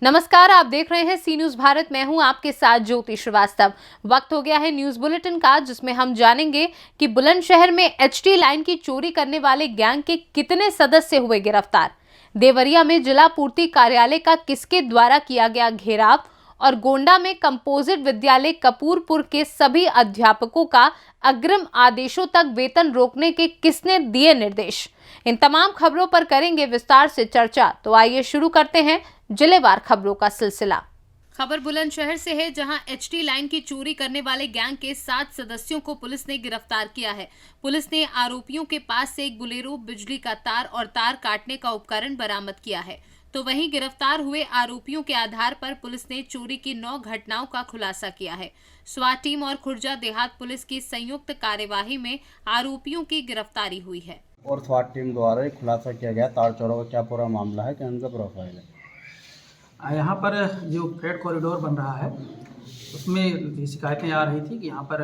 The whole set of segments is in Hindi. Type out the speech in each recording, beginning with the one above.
नमस्कार, आप देख रहे हैं सी न्यूज भारत। मैं हूं आपके साथ ज्योति श्रीवास्तव। वक्त हो गया है न्यूज बुलेटिन का, जिसमें हम जानेंगे कि बुलंदशहर में एचटी लाइन की चोरी करने वाले गैंग के कितने सदस्य हुए गिरफ्तार, देवरिया में जिला पूर्ति कार्यालय का किसके द्वारा किया गया घेराव और गोंडा में कंपोजिट विद्यालय कपूरपुर के सभी अध्यापकों का अग्रिम आदेशों तक वेतन रोकने के किसने दिए निर्देश। इन तमाम खबरों पर करेंगे विस्तार से चर्चा। तो आइए शुरू करते हैं जिलेवार खबरों का सिलसिला। खबर बुलंदशहर से है, जहां एचटी लाइन की चोरी करने वाले गैंग के 7 सदस्यों को पुलिस ने गिरफ्तार किया है। पुलिस ने आरोपियों के पास से एक बुलेरो, बिजली का तार और तार काटने का उपकरण बरामद किया है। तो वहीं गिरफ्तार हुए आरोपियों के आधार पर पुलिस ने चोरी की 9 घटनाओं का खुलासा किया है। स्वाट टीम और खुर्जा देहात पुलिस की संयुक्त कार्यवाही में आरोपियों की गिरफ्तारी हुई है और स्वाट टीम द्वारा खुलासा किया गया तार चोरों का क्या पूरा मामला है, क्या उनका प्रोफाइल है। यहाँ पर जो फ्रेट कॉरिडोर बन रहा है उसमें शिकायतें आ रही थी कि यहाँ पर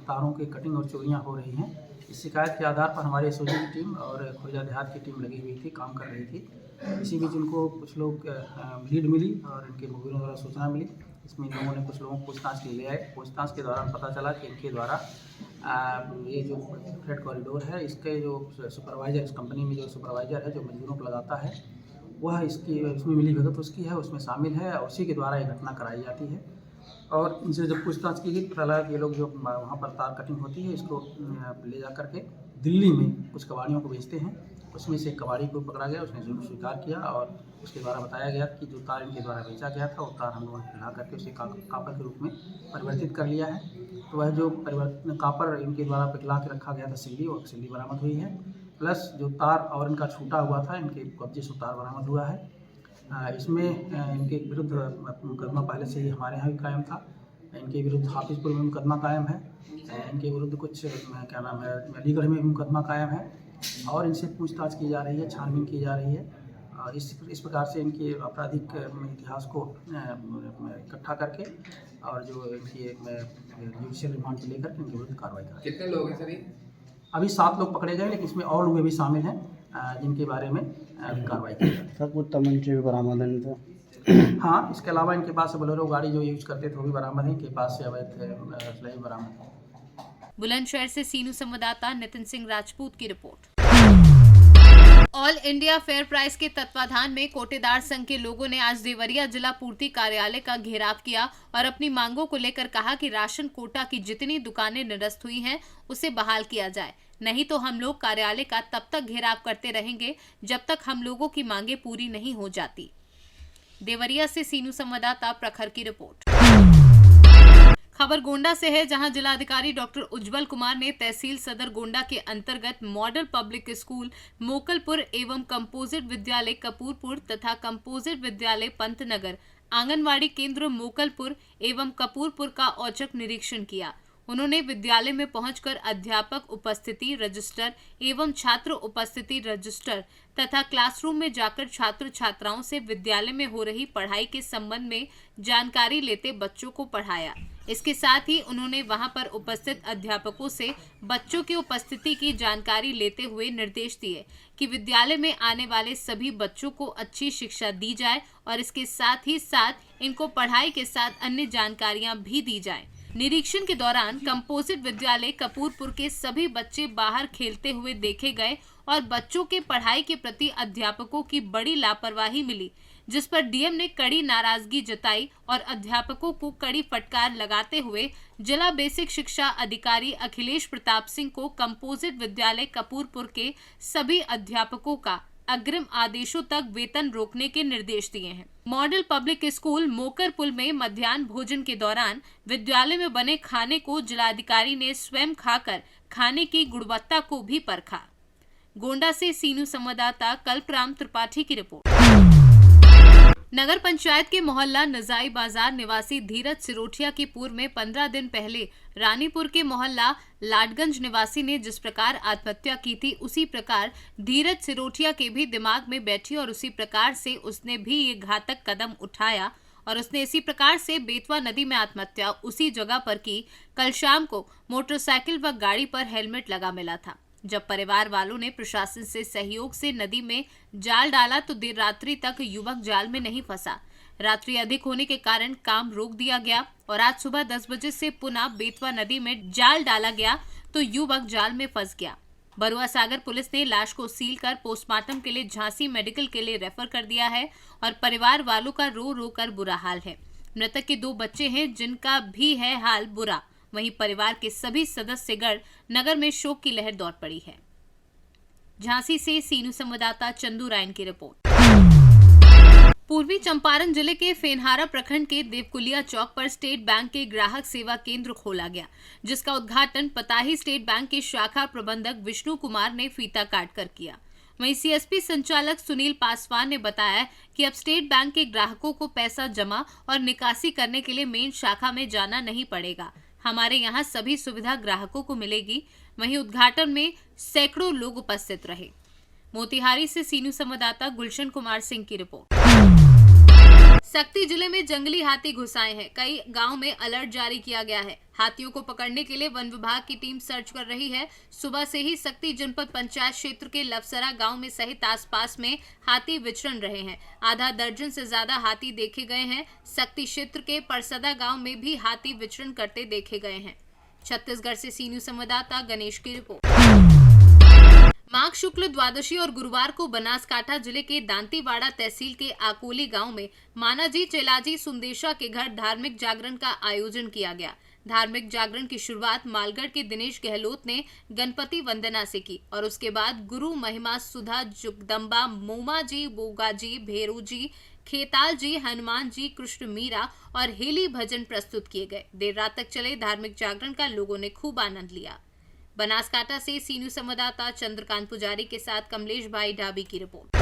तारों की कटिंग और चोरियाँ हो रही हैं। इस शिकायत के आधार पर हमारे एसओजी की टीम और खुर्जा देहात की टीम लगी हुई थी, काम कर रही थी। इसी बीच उनको कुछ लोग लीड मिली और इनके मोबाइलों द्वारा सूचना मिली। इसमें इन लोगों ने कुछ लोगों को पूछताछ के लिए आए। पूछताछ के दौरान पता चला कि इनके द्वारा ये जो फ्रेट कॉरिडोर है, इसके जो सुपरवाइज़र, इस कंपनी में जो सुपरवाइज़र है, जो मजदूरों को लगाता है, वह इसमें मिली भगत उसकी है, उसमें शामिल है और उसी के द्वारा ये घटना कराई जाती है। और इनसे जब पूछताछ की गई पता लगा कि ये लोग जो वहाँ पर तार कटिंग होती है, इसको ले जा करके दिल्ली में कुछ कबाड़ियों को बेचते हैं। उसमें से एक कबाड़ी को पकड़ा गया, उसने ज़रूर स्वीकार किया और उसके द्वारा बताया गया कि जो तार इनके द्वारा बेचा गया था, वो तार हम लोगों ने पिघला करके उसे कापर के रूप में परिवर्तित कर लिया है। तो वह जो कापर इनके द्वारा पिघला के रखा गया था सिल्ली, और सिल्ली बरामद हुई है। प्लस जो तार और इनका छूटा हुआ था, इनके कब्जे से तार बरामद हुआ है। इसमें इनके विरुद्ध मुकदमा पहले से ही हमारे यहाँ भी कायम था। इनके विरुद्ध हाफिजपुर में मुकदमा कायम है। इनके विरुद्ध कुछ क्या नाम है, अलीगढ़ में मुकदमा कायम है और इनसे पूछताछ की जा रही है, छानबीन की जा रही है। और इस प्रकार से इनके आपराधिक इतिहास को इकट्ठा करके और जो इनकी जुडिशियल रिमांड को लेकर इनके विरुद्ध कार्रवाई करें। कितने लोग हैं सर? अभी 7 लोग पकड़े गए, लेकिन इसमें और लोग भी शामिल हैं जिनके बारे में कार्रवाई की जाए। सर कुछ तमंचे भी बरामद हैं तो। हाँ, इसके अलावा इनके पास से बोलेरो गाड़ी जो यूज करते थे वो भी बरामद है। इनके पास से अवैध असला भी बरामद है। बुलंदशहर से सीनू संवाददाता नितिन सिंह राजपूत की report. All India fair price के तत्वाधान में कोटेदार संघ के लोगों ने आज देवरिया जिला पूर्ति कार्यालय का घेराव किया और अपनी मांगों को लेकर कहा कि राशन कोटा की जितनी दुकानें निरस्त हुई हैं उसे बहाल किया जाए, नहीं तो हम लोग कार्यालय का तब तक घेराव करते रहेंगे जब तक हम लोगों की मांगें पूरी नहीं हो जाती। देवरिया से सीनू संवाददाता प्रखर की रिपोर्ट। खबर गोंडा से है, जहां जिलाधिकारी डॉक्टर उज्जवल कुमार ने तहसील सदर गोंडा के अंतर्गत मॉडल पब्लिक स्कूल मोकलपुर एवं कंपोजिट विद्यालय कपूरपुर तथा कंपोजिट विद्यालय पंतनगर, आंगनवाड़ी केंद्र मोकलपुर एवं कपूरपुर का औचक निरीक्षण किया। उन्होंने विद्यालय में पहुंचकर अध्यापक उपस्थिति रजिस्टर एवं छात्र उपस्थिति रजिस्टर तथा क्लासरूम में जाकर छात्र छात्राओं से विद्यालय में हो रही पढ़ाई के संबंध में जानकारी लेते बच्चों को पढ़ाया। इसके साथ ही उन्होंने वहां पर उपस्थित अध्यापकों से बच्चों की उपस्थिति की जानकारी लेते हुए निर्देश दिए कि विद्यालय में आने वाले सभी बच्चों को अच्छी शिक्षा दी जाए और इसके साथ ही साथ इनको पढ़ाई के साथ अन्य जानकारियां भी दी जाएं। निरीक्षण के दौरान कंपोजिट विद्यालय कपूरपुर के सभी बच्चे बाहर खेलते हुए देखे गए और बच्चों के पढ़ाई के प्रति अध्यापकों की बड़ी लापरवाही मिली, जिस पर डीएम ने कड़ी नाराजगी जताई और अध्यापकों को कड़ी फटकार लगाते हुए जिला बेसिक शिक्षा अधिकारी अखिलेश प्रताप सिंह को कंपोजिट विद्यालय कपूरपुर के सभी अध्यापकों का अग्रिम आदेशों तक वेतन रोकने के निर्देश दिए हैं। मॉडल पब्लिक स्कूल मोकरपुल में मध्याह्न भोजन के दौरान विद्यालय में बने खाने को जिलाधिकारी ने स्वयं खाकर खाने की गुणवत्ता को भी परखा। गोंडा से सीनू संवाददाता कल्पराम त्रिपाठी की रिपोर्ट। नगर पंचायत के मोहल्ला नजाई बाजार निवासी धीरज सिरोठिया की पूर्व में 15 दिन पहले रानीपुर के मोहल्ला लाडगंज निवासी ने जिस प्रकार आत्महत्या की थी, उसी प्रकार धीरज सिरोठिया के भी दिमाग में बैठी और उसी प्रकार से उसने भी ये घातक कदम उठाया और उसने इसी प्रकार से बेतवा नदी में आत्महत्या उसी जगह पर की। कल शाम को मोटरसाइकिल व गाड़ी पर हेलमेट लगा मिला था। जब परिवार वालों ने प्रशासन से सहयोग से नदी में जाल डाला तो देर रात्रि तक युवक जाल में नहीं फंसा। रात्रि अधिक होने के कारण काम रोक दिया गया और आज सुबह 10 बजे से पुनः बेतवा नदी में जाल डाला गया तो युवक जाल में फंस गया। बरुआ सागर पुलिस ने लाश को सील कर पोस्टमार्टम के लिए झांसी मेडिकल के लिए रेफर कर दिया है और परिवार वालों का रो रो कर बुरा हाल है। मृतक के 2 बच्चे हैं जिनका भी है हाल बुरा। वहीं परिवार के सभी सदस्यगण नगर में शोक की लहर दौड़ पड़ी है। झांसी से सीनू संवाददाता चंदू रायन की रिपोर्ट। पूर्वी चंपारण जिले के फेनहारा प्रखंड के देवकुलिया चौक पर स्टेट बैंक के ग्राहक सेवा केंद्र खोला गया, जिसका उद्घाटन पताही स्टेट बैंक के शाखा प्रबंधक विष्णु कुमार ने फीता काट कर किया। वहीं सीएसपी संचालक सुनील पासवान ने बताया कि अब स्टेट बैंक के ग्राहकों को पैसा जमा और निकासी करने के लिए मेन शाखा में जाना नहीं पड़ेगा। हमारे यहाँ सभी सुविधा ग्राहकों को मिलेगी। वहीं उद्घाटन में सैकड़ों लोग उपस्थित रहे। मोतिहारी से सीनू संवाददाता गुलशन कुमार सिंह की रिपोर्ट। सक्ती जिले में जंगली हाथी घुस आए हैं। कई गांव में अलर्ट जारी किया गया है। हाथियों को पकड़ने के लिए वन विभाग की टीम सर्च कर रही है। सुबह से ही सक्ती जनपद पंचायत क्षेत्र के लवसरा गांव में सहित आसपास में हाथी विचरण रहे हैं। आधा दर्जन से ज्यादा हाथी देखे गए हैं। सक्ती क्षेत्र के परसदा गांव में भी हाथी विचरण करते देखे गए हैं। छत्तीसगढ़ से सीनू संवाददाता गणेश की रिपोर्ट। माघ शुक्ल द्वादशी और गुरुवार को बनासकांठा जिले के दांतीवाड़ा तहसील के आकोली गांव में मानाजी चेलाजी सुंदेशा के घर धार्मिक जागरण का आयोजन किया गया। धार्मिक जागरण की शुरुआत मालगढ़ के दिनेश गहलोत ने गणपति वंदना से की और उसके बाद गुरु महिमा सुधा जुगदम्बा मोमा जी, बोगा जी, भेरू जी, खेताल जी, हनुमान जी, कृष्ण मीरा और हेली भजन प्रस्तुत किए गए। देर रात तक चले धार्मिक जागरण का लोगों ने खूब आनंद लिया। बनासकांठा से सीनू संवाददाता चंद्रकांत पुजारी के साथ कमलेश भाई ढाबी की रिपोर्ट।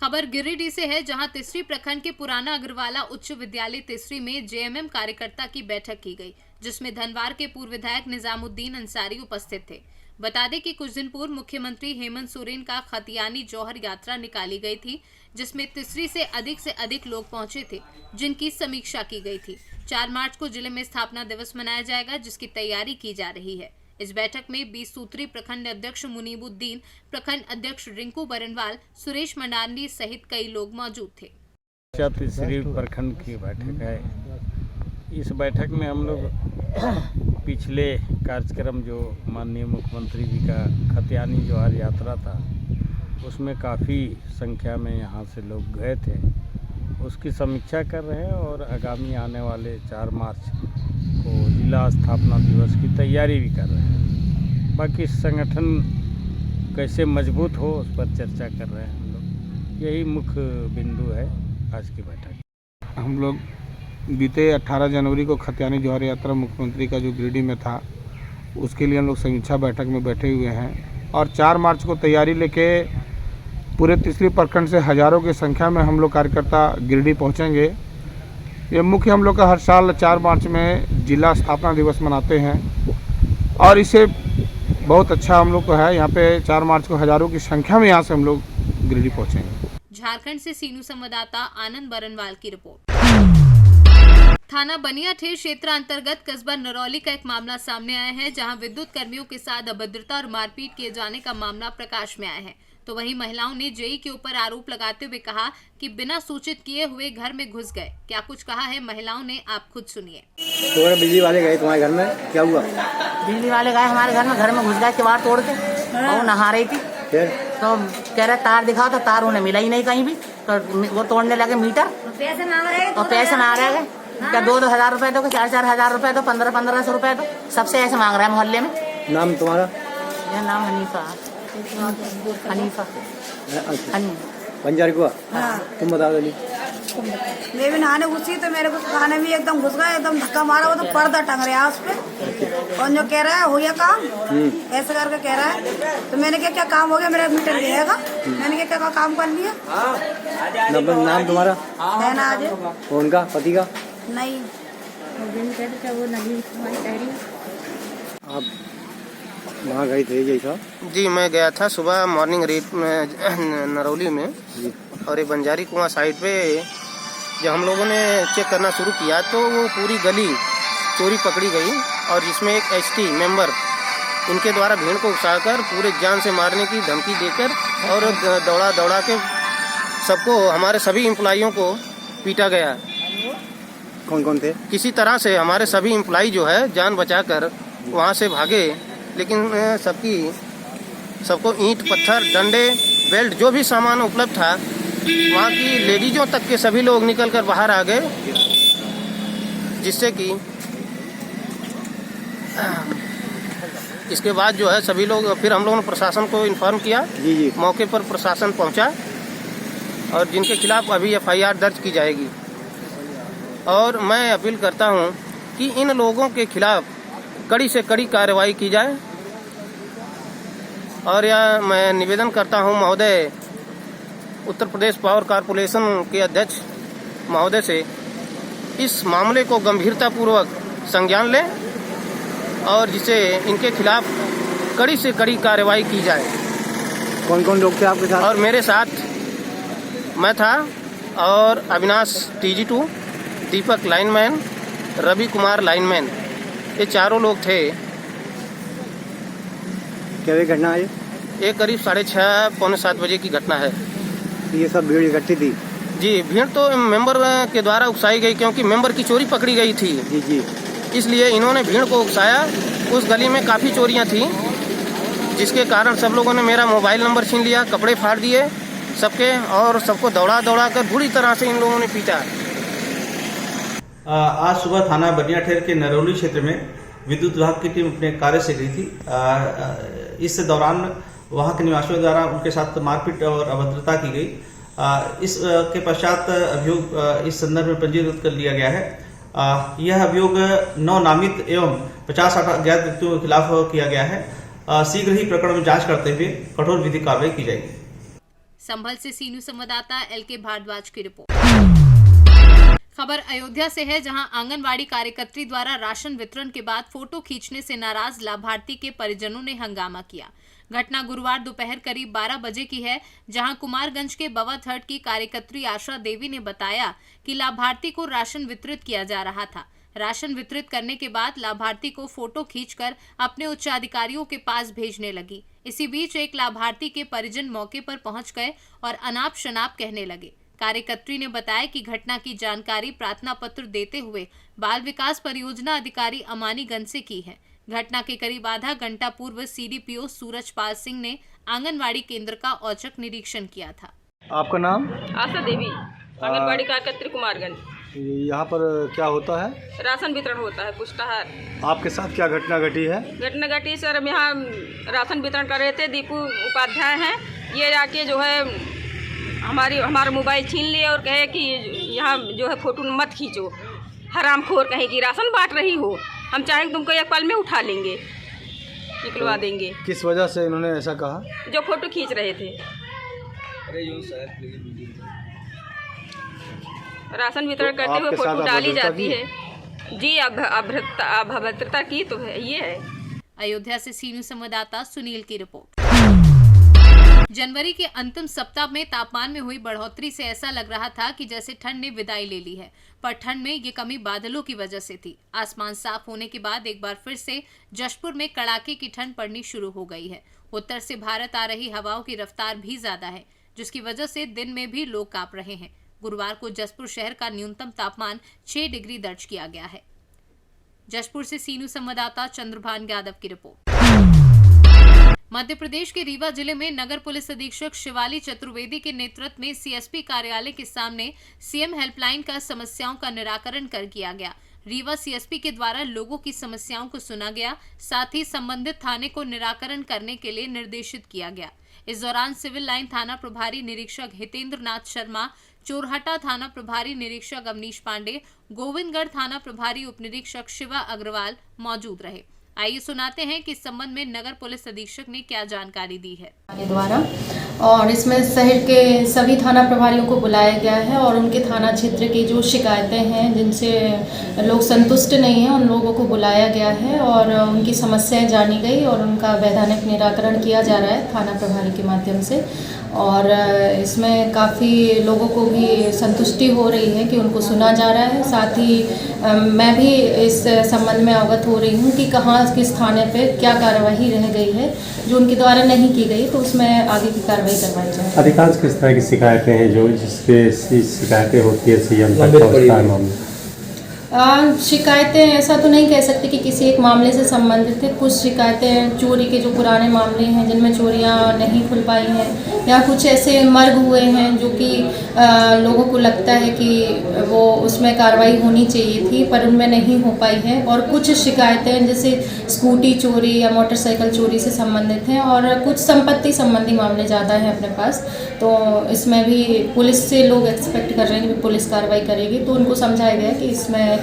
खबर गिरिडीह से है, जहां तिसरी प्रखंड के पुराना अग्रवाला उच्च विद्यालय तिसरी में जेएमएम कार्यकर्ता की बैठक की गई, जिसमें धनवार के पूर्व विधायक निजामुद्दीन अंसारी उपस्थित थे। बता दें कि कुछ दिन पूर्व मुख्यमंत्री हेमंत सोरेन का खतियानी जौहर यात्रा निकाली गई थी, जिसमें तिसरी से अधिक लोग पहुंचे थे, जिनकी समीक्षा की गई थी। 4 मार्च को जिले में स्थापना दिवस मनाया जाएगा, जिसकी तैयारी की जा रही है। इस बैठक में 20 सूत्री प्रखंड अध्यक्ष मुनीबुद्दीन, प्रखंड अध्यक्ष रिंकू बरनवाल, सुरेश मंडानी सहित कई लोग मौजूद थे। तिसरी प्रखंड की बैठक है। इस बैठक में हम लोग पिछले कार्यक्रम जो माननीय मुख्यमंत्री जी का खतियानी जौहर यात्रा था, उसमें काफ़ी संख्या में यहाँ से लोग गए थे, उसकी समीक्षा कर रहे हैं और आगामी आने वाले 4 मार्च को जिला स्थापना दिवस की तैयारी भी कर रहे हैं। बाकी संगठन कैसे मजबूत हो उस पर चर्चा कर रहे हैं हम लोग। यही मुख्य बिंदु है आज की बैठक। हम लोग बीते 18 जनवरी को खतियानी जौहर यात्रा मुख्यमंत्री का जो गिरिडीह में था, उसके लिए हम लोग समीक्षा बैठक में बैठे हुए हैं और 4 मार्च को तैयारी लेके पूरे तिसरी प्रखंड से हज़ारों की संख्या में हम लोग कार्यकर्ता गिरिडीह पहुंचेंगे। ये मुख्य हम लोग का हर साल 4 मार्च में जिला स्थापना दिवस मनाते हैं और इसे बहुत अच्छा हम लोग को है। यहाँ पे 4 मार्च को हज़ारों की संख्या में यहाँ से हम लोग गिरिडीह पहुँचेंगे। झारखंड से सीनू संवाददाता आनंद बरनवाल की रिपोर्ट। थाना बनियाठेर क्षेत्र अंतर्गत कस्बा नरौली का एक मामला सामने आया है, जहां विद्युत कर्मियों के साथ अभद्रता और मारपीट किए जाने का मामला प्रकाश में आया है। तो वहीं महिलाओं ने जेई के ऊपर आरोप लगाते हुए कहा कि बिना सूचित किए हुए घर में घुस गए। क्या कुछ कहा है महिलाओं ने, आप खुद सुनिए। तो बिजली वाले गए तुम्हारे घर में, क्या हुआ? बिजली वाले गए हमारे घर में घुस गए, किवाड़ तोड़ के। वो नहा रही थी, फिर तो कह रहे तार दिखाओ, तो तार उन्हें मिला ही नहीं कहीं भी। तो वो तोड़ने लगे मीटर, पैसे मांग रहे और पैसे मांग रहे हैं। क्या 2-2 हज़ार रुपए दो, 4-4 हज़ार रुपए दो, 1500 रुपए दो, सबसे ऐसे मांग रहे हैं मोहल्ले में। नाम तुम्हारा? मेरा नाम हनीफा। पंजारी को? हाँ। तुम बता दो। मैं भी नहाने घुसी तो मेरे को खाने भी एकदम घुस गए, एकदम धक्का मारा। वो तो पर्दा टंग रहा है उस पे, और जो कह रहा है हो गया काम, ऐसे करके कह रहा है। तो मैंने क्या काम हो गया, मेरा मीटर गिरेगा। मैंने क्या काम कर लिया। नाम तुम्हारा? है ना आज उनका पति का? नहीं। आप वहाँ गए थे जैसा? जी, मैं गया था सुबह मॉर्निंग रेट में नरौली में, और ये बंजारी कुआं साइड पे जब हम लोगों ने चेक करना शुरू किया तो वो पूरी गली चोरी पकड़ी गई, और जिसमें एक एसटी मेंबर इनके द्वारा भीड़ को उकसाकर पूरे जान से मारने की धमकी देकर और दौड़ा के सबको, हमारे सभी एम्प्लॉइयों को पीटा गया। कौन कौन थे? किसी तरह से हमारे सभी एम्प्लॉई जो है जान बचाकर वहाँ से भागे, लेकिन सबको ईंट पत्थर डंडे बेल्ट जो भी सामान उपलब्ध था, वहाँ की लेडीजों तक के सभी लोग निकलकर बाहर आ गए, जिससे कि इसके बाद जो है सभी लोग, फिर हम लोगों ने प्रशासन को इन्फॉर्म किया। जी। मौके पर प्रशासन पहुंचा और जिनके खिलाफ अभी FIR दर्ज की जाएगी। और मैं अपील करता हूं कि इन लोगों के खिलाफ कड़ी से कड़ी कार्रवाई की जाए। और यह मैं निवेदन करता हूं महोदय, उत्तर प्रदेश पावर कॉरपोरेशन के अध्यक्ष महोदय से इस मामले को गंभीरतापूर्वक संज्ञान लें और जिसे इनके खिलाफ कड़ी से कड़ी कार्रवाई की जाए। कौन कौन लोग थे आपके साथ? और मेरे साथ मैं था और अविनाश TG2, दीपक लाइनमैन, रवि कुमार लाइनमैन, ये चारों लोग थे। क्या ये घटना है? ये करीब 6:30 पौने 7 बजे की घटना है। ये सब भीड़ इकट्ठी थी? जी, भीड़ तो मेंबर के द्वारा उकसाई गई, क्योंकि मेंबर की चोरी पकड़ी गई थी। जी। इसलिए इन्होंने भीड़ को उकसाया। उस गली में काफ़ी चोरियां थी, जिसके कारण सब लोगों ने मेरा मोबाइल नंबर छीन लिया, कपड़े फाड़ दिए सबके, और सबको दौड़ा कर बुरी तरह से इन लोगों ने पीटा। आज सुबह थाना बनियाठेर के नरौली क्षेत्र में विद्युत विभाग की टीम अपने कार्य से गई थी। इस दौरान वहां के निवासियों द्वारा उनके साथ मारपीट और अभद्रता की गई। इस के पश्चात अभियोग इस संदर्भ में पंजीकृत कर लिया गया है। यह अभियोग 9 नामित एवं 50 अज्ञात व्यक्तियों के खिलाफ किया गया है। शीघ्र ही प्रकरण में जांच करते हुए कठोर विधिक कार्रवाई की जाएगी। संभल से सीनू संवाददाता LK भारद्वाज की रिपोर्ट। खबर अयोध्या से है, जहां आंगनवाड़ी कार्यकर्त्री द्वारा राशन वितरण के बाद फोटो खींचने से नाराज लाभार्थी के परिजनों ने हंगामा किया। घटना गुरुवार दोपहर करीब 12 बजे की है, जहां कुमारगंज के बवाथर्ड की कार्यकर्त्री आशा देवी ने बताया कि लाभार्थी को राशन वितरित किया जा रहा था। राशन वितरित करने के बाद लाभार्थी को फोटो खींचकर अपने उच्चाधिकारियों के पास भेजने लगी। इसी बीच एक लाभार्थी के परिजन मौके पर पहुंच गए और अनाप शनाप कहने लगे। कार्यकर्त्री ने बताया कि घटना की जानकारी प्रार्थना पत्र देते हुए बाल विकास परियोजना अधिकारी अमानीगंज से की है। घटना के करीब आधा घंटा पूर्व CDPO सूरजपाल सिंह ने आंगनवाड़ी केंद्र का औचक निरीक्षण किया था। आपका नाम? आशा देवी, आंगनवाड़ी कार्यकर्त्री कुमारगंज। यहाँ पर क्या होता है? राशन वितरण होता है, पुष्टाहार। आपके साथ क्या घटना घटी है? घटना घटी सर, हम यहाँ राशन वितरण कर रहे थे। दीपू उपाध्याय हैं, ये जाके जो है हमारा मोबाइल छीन लिए और कहे कि यहाँ जो है फोटो मत खींचो, हरामखोर कहे कि राशन बांट रही हो, हम चाहें तुमको एक पल में उठा लेंगे, निकलवा देंगे। किस वजह से इन्होंने ऐसा कहा? जो फोटो खींच रहे थे। राशन वितरण करते हुए फोटो डाली जाती है। जी, अभद्रता की तो है, ये है। अयोध्या से सीनू संवाददाता सुनील की रिपोर्ट। जनवरी के अंतिम सप्ताह में तापमान में हुई बढ़ोतरी से ऐसा लग रहा था कि जैसे ठंड ने विदाई ले ली है, पर ठंड में ये कमी बादलों की वजह से थी। आसमान साफ होने के बाद एक बार फिर से जशपुर में कड़ाके की ठंड पड़नी शुरू हो गई है। उत्तर से भारत आ रही हवाओं की रफ्तार भी ज्यादा है, जिसकी वजह से दिन में भी लोग कांप रहे हैं। गुरुवार को जशपुर शहर का न्यूनतम तापमान 6 डिग्री दर्ज किया गया है। जशपुर से सीनू संवाददाता चंद्रभान यादव की रिपोर्ट। मध्य प्रदेश के रीवा जिले में नगर पुलिस अधीक्षक शिवाली चतुर्वेदी के नेतृत्व में CSP कार्यालय के सामने CM हेल्पलाइन का समस्याओं का निराकरण कर किया गया। रीवा CSP के द्वारा लोगों की समस्याओं को सुना गया, साथ ही संबंधित थाने को निराकरण करने के लिए निर्देशित किया गया। इस दौरान सिविल लाइन थाना प्रभारी निरीक्षक हितेंद्र नाथ शर्मा, चोरहटा थाना प्रभारी निरीक्षक अवनीश पांडे, गोविंदगढ़ थाना प्रभारी उप निरीक्षक शिवा अग्रवाल मौजूद रहे। आइए सुनाते हैं कि इस संबंध में नगर पुलिस अधीक्षक ने क्या जानकारी दी है। के द्वारा और इसमें शहर के सभी थाना प्रभारियों को बुलाया गया है और उनके थाना क्षेत्र की जो शिकायतें हैं जिनसे लोग संतुष्ट नहीं हैं, उन लोगों को बुलाया गया है और उनकी समस्याएं जानी गई और उनका वैधानिक निराकरण किया जा रहा है थाना प्रभारी के माध्यम से। और इसमें काफ़ी लोगों को भी संतुष्टि हो रही है कि उनको सुना जा रहा है। साथ ही मैं भी इस संबंध में अवगत हो रही हूँ कि कहाँ किस थाने पे क्या कार्रवाई रह गई है जो उनके द्वारा नहीं की गई, तो उसमें आगे की कार्रवाई करवाई जाए। अधिकांश किस तरह की शिकायतें हैं जो जिसपे शिकायतें होती है सीएम तक पहुंचता है मामला? शिकायतें ऐसा तो नहीं कह सकते कि किसी एक मामले से संबंधित है। कुछ शिकायतें चोरी के जो पुराने मामले हैं जिनमें चोरियां नहीं खुल पाई हैं, या कुछ ऐसे मर्ग हुए हैं जो कि लोगों को लगता है कि वो उसमें कार्रवाई होनी चाहिए थी पर उनमें नहीं हो पाई है। और कुछ शिकायतें जैसे स्कूटी चोरी या मोटरसाइकिल चोरी से संबंधित हैं, और कुछ संपत्ति संबंधी मामले ज़्यादा हैं अपने पास। तो इसमें भी पुलिस से लोग एक्सपेक्ट कर रहे हैं कि पुलिस कार्रवाई करेगी, तो उनको समझाया गया कि इसमें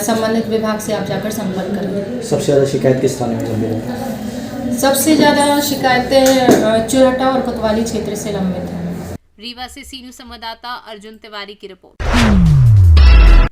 संबंधित विभाग से आप जाकर संपर्क करें। सबसे ज़्यादा शिकायत किस थाने में लंबित है? सबसे ज़्यादा शिकायतें चुरहटा और कोतवाली क्षेत्र से लंबित हैं। रीवा से सी न्यूज़ संवाददाता अर्जुन तिवारी की रिपोर्ट।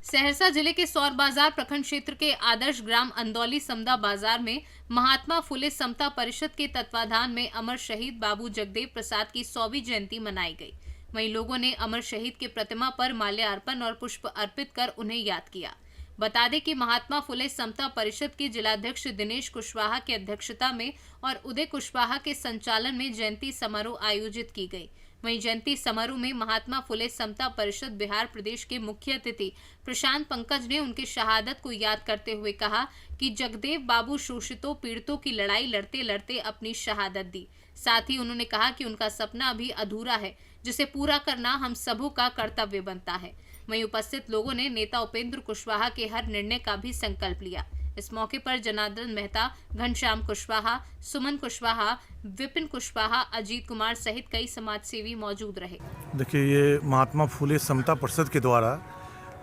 सहरसा जिले के सौर बाजार प्रखंड क्षेत्र के आदर्श ग्राम अंदौली समदा बाजार में महात्मा फुले समता परिषद के तत्वाधान में अमर शहीद बाबू जगदेव प्रसाद की 100वीं जयंती मनाई गई। वहीं लोगों ने अमर शहीद के प्रतिमा पर माल्यार्पण और पुष्प अर्पित कर उन्हें याद किया। बता दें कि महात्मा फुले समता परिषद के जिलाध्यक्ष दिनेश कुशवाहा की अध्यक्षता में और उदय कुशवाहा के संचालन में जयंती समारोह आयोजित की गई। वहीं जयंती समारोह में महात्मा फुले समता परिषद बिहार प्रदेश के मुख्य अतिथि प्रशांत पंकज ने उनकी शहादत को याद करते हुए कहा कि जगदेव बाबू शोषितों पीड़ितों की लड़ाई लड़ते लड़ते अपनी शहादत दी। साथ ही उन्होंने कहा कि उनका सपना अभी अधूरा है, जिसे पूरा करना हम सबों का कर्तव्य बनता है। वहीं उपस्थित लोगों ने नेता उपेंद्र कुशवाहा के हर निर्णय का भी संकल्प लिया। इस मौके पर जनार्दन मेहता, घनश्याम कुशवाहा, सुमन कुशवाहा, विपिन कुशवाहा, अजीत कुमार सहित कई समाज सेवी मौजूद रहे। देखिए, ये महात्मा फुले समता परिषद के द्वारा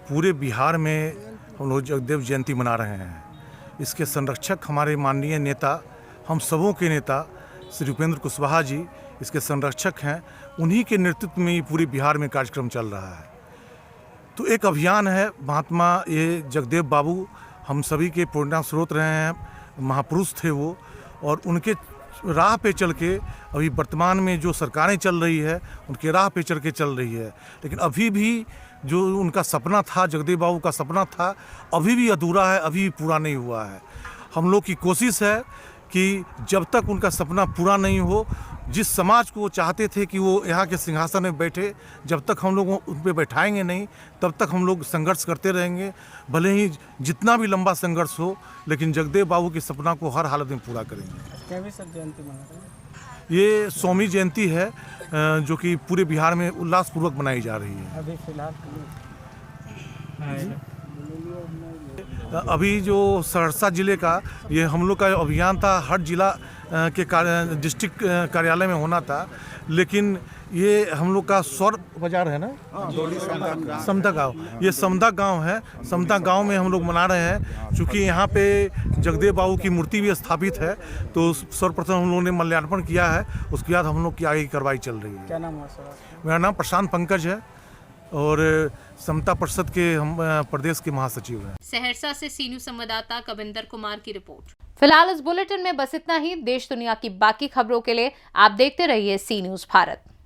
पूरे बिहार में हम लोग जगदेव जयंती मना रहे हैं। इसके संरक्षक हमारे माननीय नेता, हम सबों के नेता श्री उपेंद्र कुशवाहा जी इसके संरक्षक हैं। उन्हीं के नेतृत्व में पूरे बिहार में कार्यक्रम चल रहा है। तो एक अभियान है महात्मा ये जगदेव बाबू हम सभी के प्रेरणा स्रोत रहे हैं, महापुरुष थे वो, और उनके राह पे चल के अभी वर्तमान में जो सरकारें चल रही है उनके राह पे चल के चल रही है। लेकिन अभी भी जो उनका सपना था, जगदेव बाबू का सपना था, अभी भी अधूरा है, अभी भी पूरा नहीं हुआ है। हम लोग की कोशिश है कि जब तक उनका सपना पूरा नहीं हो, जिस समाज को वो चाहते थे कि वो यहाँ के सिंहासन में बैठे, जब तक हम लोग उन पर बैठाएंगे नहीं, तब तक हम लोग संघर्ष करते रहेंगे। भले ही जितना भी लंबा संघर्ष हो, लेकिन जगदेव बाबू के सपना को हर हालत में पूरा करेंगे। क्या भी सब जयंती मना रहे हैं? ये 100वीं जयंती है जो कि पूरे बिहार में उल्लासपूर्वक मनाई जा रही है। अभी फिलहाल अभी जो सहरसा जिले का ये हम लोग का अभियान था, हर जिला के डिस्ट्रिक्ट कार्यालय में होना था, लेकिन ये हम लोग का सौर बाजार है ना, समदा गांव, ये समदा गांव है। समदा गांव में हम लोग मना रहे हैं। चूँकि यहाँ पे जगदेव बाबू की मूर्ति भी स्थापित है, तो सर्वप्रथम हम लोगों ने माल्यार्पण किया है। उसके बाद हम लोग की आगे की कार्रवाई चल रही है। क्या नाम है सर? मेरा नाम प्रशांत पंकज है और समता परिषद के हम प्रदेश के महासचिव हैं। सहरसा से सी न्यूज़ संवाददाता कविंदर कुमार की रिपोर्ट। फिलहाल इस बुलेटिन में बस इतना ही। देश दुनिया की बाकी खबरों के लिए आप देखते रहिए सी न्यूज़ भारत।